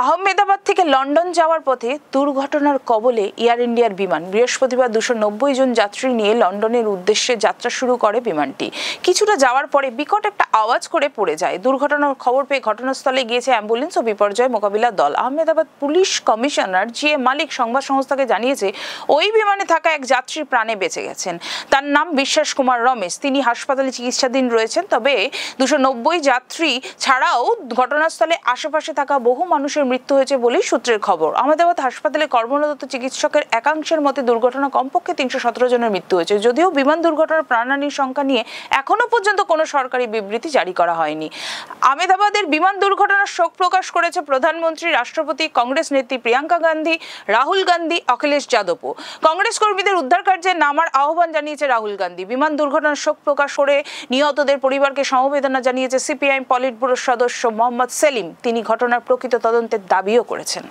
আহমেদাবাদ থেকে লন্ডন যাওয়ার পথে দুর্ঘটনার কবলে এয়ার ইন্ডিয়ার বিমান। বৃহস্পতিবার 290 জন যাত্রী নিয়ে লন্ডনের উদ্দেশ্যে যাত্রা শুরু করে বিমানটি। কিছুটা যাওয়ার পরে বিকট একটা আওয়াজ করে পড়ে যায়। দুর্ঘটনার খবর পেয়ে ঘটনাস্থলে গিয়েছে অ্যাম্বুলেন্স ও বিপর্যয় মোকাবিলা দল। আহমেদাবাদ পুলিশ কমিশনার জি এ মালিক সংবাদ সংস্থাকে জানিয়েছে, ওই বিমানে থাকা এক যাত্রী প্রাণে বেঁচে গেছেন। তার নাম বিশ্বাস কুমার রমেশ। তিনি হাসপাতালে চিকিৎসাধীন রয়েছেন। তবে 290 যাত্রী ছাড়াও ঘটনাস্থলে আশেপাশে থাকা বহু মানুষের মৃত্যু হয়েছে বলেই সূত্রের খবর। আহমেদাবাদ হাসপাতালে কর্মরত চিকিৎসকের একাংশের মতে দুর্ঘটনা কমপক্ষে 317 জনের মৃত্যু হয়েছে। যদিও বিমান দুর্ঘটনার প্রাণহানির সংখ্যা নিয়ে এখনো পর্যন্ত কোনো সরকারি বিবৃতি জারি করা হয়নি। আহমেদাবাদের বিমান দুর্ঘটনার শোক প্রকাশ করেছে প্রধানমন্ত্রী, রাষ্ট্রপতি, কংগ্রেস নেত্রী প্রিয়াঙ্কা গান্ধী, রাহুল গান্ধী, অখিলেশ যাদবও। কংগ্রেস কর্মীদের উদ্ধার কার্যে নামার আহ্বান জানিয়েছে রাহুল গান্ধী। বিমান দুর্ঘটনার শোক প্রকাশ করে নিহতদের পরিবারকে সমবেদনা জানিয়েছে সিপিআইএম পলিট ব্যুরোর সদস্য মোহাম্মদ সেলিম। তিনি ঘটনার প্রকৃত তদন্তের দাবিও করেছেন।